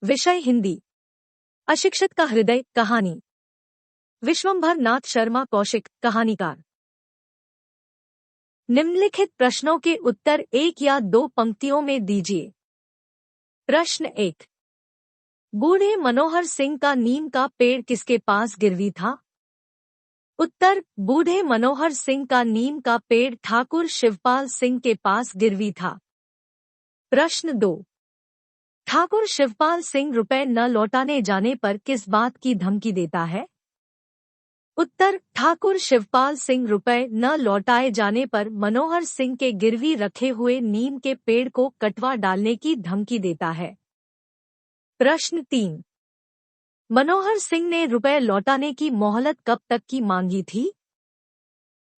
विषय हिंदी। अशिक्षित का हृदय कहानी। विश्वंभर नाथ शर्मा कौशिक कहानीकार। निम्नलिखित प्रश्नों के उत्तर एक या दो पंक्तियों में दीजिए। प्रश्न 1। बूढ़े मनोहर सिंह का नीम का पेड़ किसके पास गिरवी था? उत्तर, बूढ़े मनोहर सिंह का नीम का पेड़ ठाकुर शिवपाल सिंह के पास गिरवी था। प्रश्न 2। ठाकुर शिवपाल सिंह रुपए न लौटाने जाने पर किस बात की धमकी देता है? उत्तर, ठाकुर शिवपाल सिंह रुपए न लौटाए जाने पर मनोहर सिंह के गिरवी रखे हुए नीम के पेड़ को कटवा डालने की धमकी देता है। प्रश्न 3। मनोहर सिंह ने रुपए लौटाने की मोहलत कब तक की मांगी थी?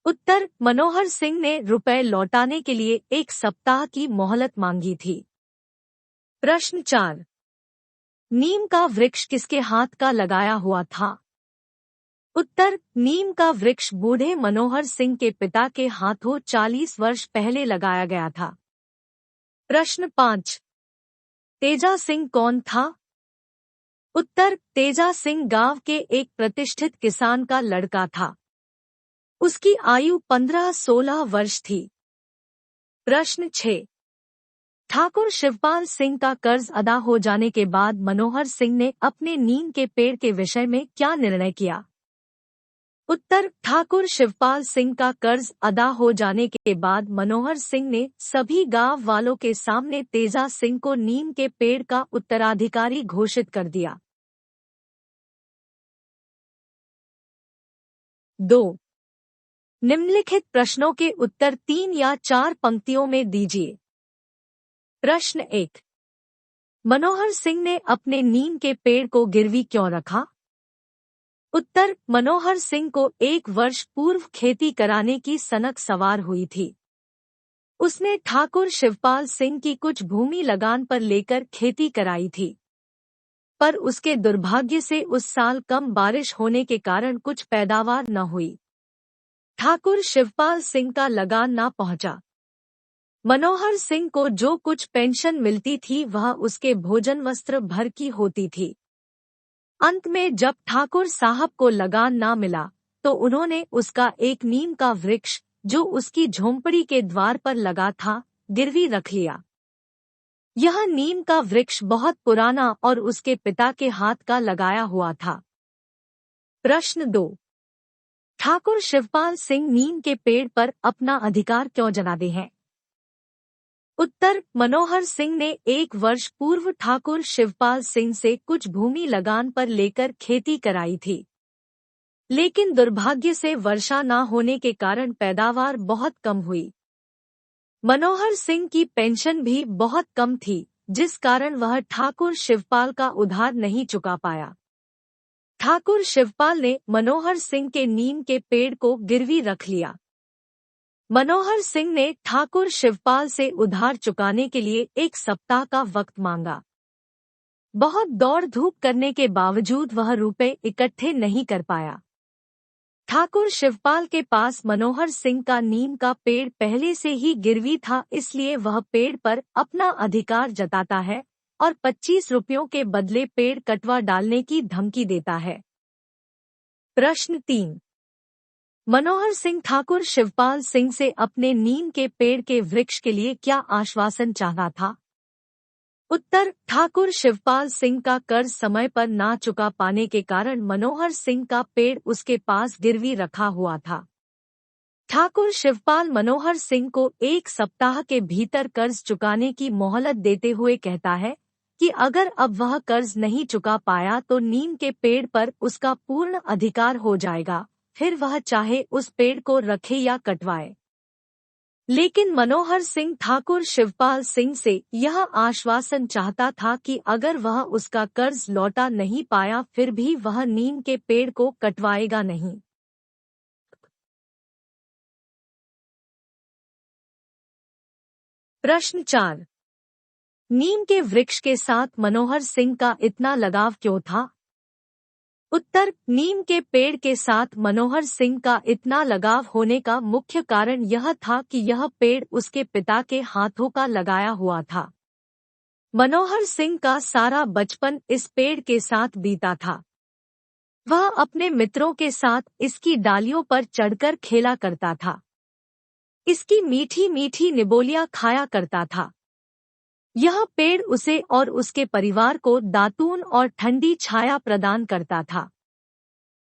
उत्तर, मनोहर सिंह ने रुपए लौटाने के लिए 1 सप्ताह की मोहलत मांगी थी। प्रश्न 4। नीम का वृक्ष किसके हाथ का लगाया हुआ था? उत्तर, नीम का वृक्ष बूढ़े मनोहर सिंह के पिता के हाथों 40 वर्ष पहले लगाया गया था। प्रश्न 5। तेजा सिंह कौन था? उत्तर, तेजा सिंह गांव के एक प्रतिष्ठित किसान का लड़का था। उसकी आयु 15-16 वर्ष थी। प्रश्न 6। ठाकुर शिवपाल सिंह का कर्ज अदा हो जाने के बाद मनोहर सिंह ने अपने नीम के पेड़ के विषय में क्या निर्णय किया? उत्तर, ठाकुर शिवपाल सिंह का कर्ज अदा हो जाने के बाद मनोहर सिंह ने सभी गांव वालों के सामने तेजा सिंह को नीम के पेड़ का उत्तराधिकारी घोषित कर दिया। 2। निम्नलिखित प्रश्नों के उत्तर 3 या 4 पंक्तियों में दीजिए। प्रश्न 1। मनोहर सिंह ने अपने नीम के पेड़ को गिरवी क्यों रखा? उत्तर, मनोहर सिंह को 1 वर्ष पूर्व खेती कराने की सनक सवार हुई थी। उसने ठाकुर शिवपाल सिंह की कुछ भूमि लगान पर लेकर खेती कराई थी, पर उसके दुर्भाग्य से उस साल कम बारिश होने के कारण कुछ पैदावार न हुई। ठाकुर शिवपाल सिंह का लगान न पहुंचा। मनोहर सिंह को जो कुछ पेंशन मिलती थी वह उसके भोजन वस्त्र भर की होती थी। अंत में जब ठाकुर साहब को लगान ना मिला तो उन्होंने उसका एक नीम का वृक्ष जो उसकी झोंपड़ी के द्वार पर लगा था गिरवी रख लिया। यह नीम का वृक्ष बहुत पुराना और उसके पिता के हाथ का लगाया हुआ था। प्रश्न 2। ठाकुर शिवपाल सिंह नीम के पेड़ पर अपना अधिकार क्यों जताते हैं? उत्तर, मनोहर सिंह ने 1 वर्ष पूर्व ठाकुर शिवपाल सिंह से कुछ भूमि लगान पर लेकर खेती कराई थी, लेकिन दुर्भाग्य से वर्षा न होने के कारण पैदावार बहुत कम हुई। मनोहर सिंह की पेंशन भी बहुत कम थी, जिस कारण वह ठाकुर शिवपाल का उधार नहीं चुका पाया। ठाकुर शिवपाल ने मनोहर सिंह के नीम के पेड़ को गिरवी रख लिया। मनोहर सिंह ने ठाकुर शिवपाल से उधार चुकाने के लिए 1 सप्ताह का वक्त मांगा। बहुत दौड़ धूप करने के बावजूद वह रुपए इकट्ठे नहीं कर पाया। ठाकुर शिवपाल के पास मनोहर सिंह का नीम का पेड़ पहले से ही गिरवी था, इसलिए वह पेड़ पर अपना अधिकार जताता है और 25 रुपयों के बदले पेड़ कटवा डालने की धमकी देता है। प्रश्न 3। मनोहर सिंह ठाकुर शिवपाल सिंह से अपने नीम के पेड़ के वृक्ष के लिए क्या आश्वासन चाहता था? उत्तर, ठाकुर शिवपाल सिंह का कर्ज समय पर ना चुका पाने के कारण मनोहर सिंह का पेड़ उसके पास गिरवी रखा हुआ था। ठाकुर शिवपाल मनोहर सिंह को 1 सप्ताह के भीतर कर्ज चुकाने की मोहलत देते हुए कहता है कि अगर अब वह कर्ज नहीं चुका पाया तो नीम के पेड़ पर उसका पूर्ण अधिकार हो जाएगा, फिर वह चाहे उस पेड़ को रखे या कटवाए। लेकिन मनोहर सिंह ठाकुर शिवपाल सिंह से यह आश्वासन चाहता था कि अगर वह उसका कर्ज लौटा नहीं पाया फिर भी वह नीम के पेड़ को कटवाएगा नहीं। प्रश्न 4। नीम के वृक्ष के साथ मनोहर सिंह का इतना लगाव क्यों था? उत्तर, नीम के पेड़ के साथ मनोहर सिंह का इतना लगाव होने का मुख्य कारण यह था कि यह पेड़ उसके पिता के हाथों का लगाया हुआ था। मनोहर सिंह का सारा बचपन इस पेड़ के साथ बीता था। वह अपने मित्रों के साथ इसकी डालियों पर चढ़कर खेला करता था। इसकी मीठी मीठी निबोलियां खाया करता था। यह पेड़ उसे और उसके परिवार को दातून और ठंडी छाया प्रदान करता था।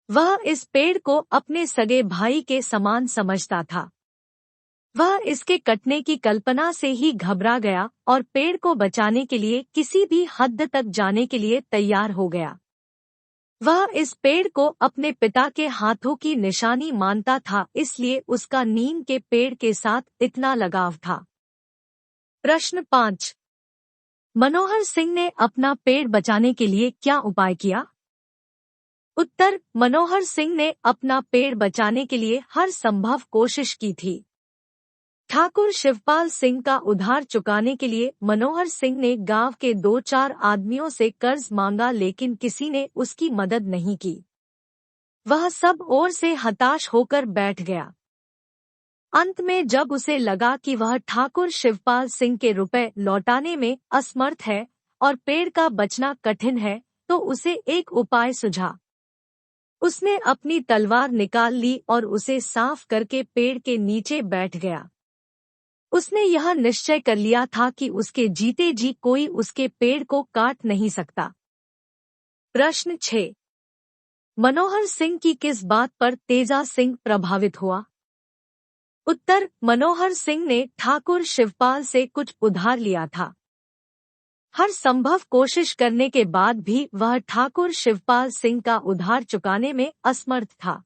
वह इस पेड़ को अपने सगे भाई के समान समझता था। वह इसके कटने की कल्पना से ही घबरा गया और पेड़ को बचाने के लिए किसी भी हद तक जाने के लिए तैयार हो गया। वह इस पेड़ को अपने पिता के हाथों की निशानी मानता था, इसलिए उसका नीम के पेड़ के साथ इतना लगाव था। प्रश्न 5। मनोहर सिंह ने अपना पेड़ बचाने के लिए क्या उपाय किया? उत्तर। मनोहर सिंह ने अपना पेड़ बचाने के लिए हर संभव कोशिश की थी। ठाकुर शिवपाल सिंह का उधार चुकाने के लिए मनोहर सिंह ने गांव के 2-4 आदमियों से कर्ज मांगा, लेकिन किसी ने उसकी मदद नहीं की। वह सब ओर से हताश होकर बैठ गया। अंत में जब उसे लगा कि वह ठाकुर शिवपाल सिंह के रुपए लौटाने में असमर्थ है और पेड़ का बचना कठिन है, तो उसे एक उपाय सूझा। उसने अपनी तलवार निकाल ली और उसे साफ करके पेड़ के नीचे बैठ गया। उसने यह निश्चय कर लिया था कि उसके जीते जी कोई उसके पेड़ को काट नहीं सकता। प्रश्न 6। मनोहर सिंह की किस बात पर तेजा सिंह प्रभावित हुआ? उत्तर। मनोहर सिंह ने ठाकुर शिवपाल से कुछ उधार लिया था। हर संभव कोशिश करने के बाद भी वह ठाकुर शिवपाल सिंह का उधार चुकाने में असमर्थ था।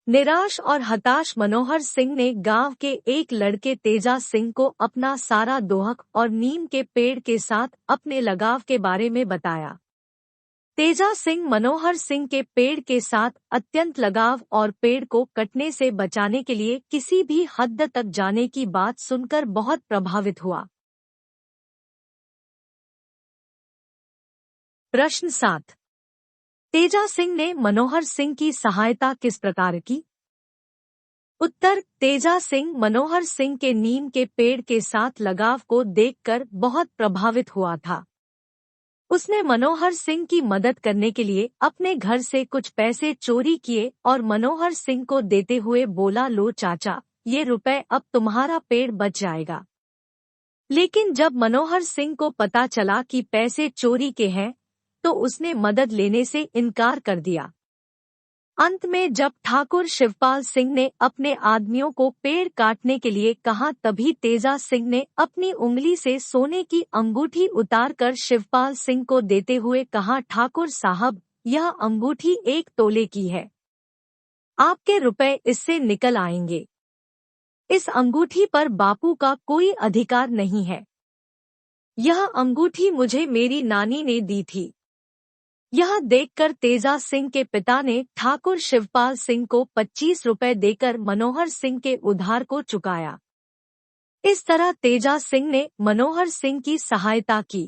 निराश और हताश मनोहर सिंह ने गांव के एक लड़के तेजा सिंह को अपना सारा दोहक और नीम के पेड़ के साथ अपने लगाव के बारे में बताया। तेजा सिंह मनोहर सिंह के पेड़ के साथ अत्यंत लगाव और पेड़ को कटने से बचाने के लिए किसी भी हद तक जाने की बात सुनकर बहुत प्रभावित हुआ। प्रश्न 7। तेजा सिंह ने मनोहर सिंह की सहायता किस प्रकार की? उत्तर। तेजा सिंह मनोहर सिंह के नीम के पेड़ के साथ लगाव को देखकर बहुत प्रभावित हुआ था। उसने मनोहर सिंह की मदद करने के लिए अपने घर से कुछ पैसे चोरी किए और मनोहर सिंह को देते हुए बोला, लो चाचा, ये रुपए, अब तुम्हारा पेड़ बच जाएगा। लेकिन जब मनोहर सिंह को पता चला कि पैसे चोरी के हैं, तो उसने मदद लेने से इनकार कर दिया। अंत में जब ठाकुर शिवपाल सिंह ने अपने आदमियों को पेड़ काटने के लिए कहा, तभी तेजा सिंह ने अपनी उंगली से सोने की अंगूठी उतारकर शिवपाल सिंह को देते हुए कहा, ठाकुर साहब, यह अंगूठी 1 तोले की है। आपके रुपए इससे निकल आएंगे। इस अंगूठी पर बापू का कोई अधिकार नहीं है। यह अंगूठी मुझे मेरी नानी ने दी थी। यह देखकर तेजा सिंह के पिता ने ठाकुर शिवपाल सिंह को 25 रुपए देकर मनोहर सिंह के उधार को चुकाया। इस तरह तेजा सिंह ने मनोहर सिंह की सहायता की।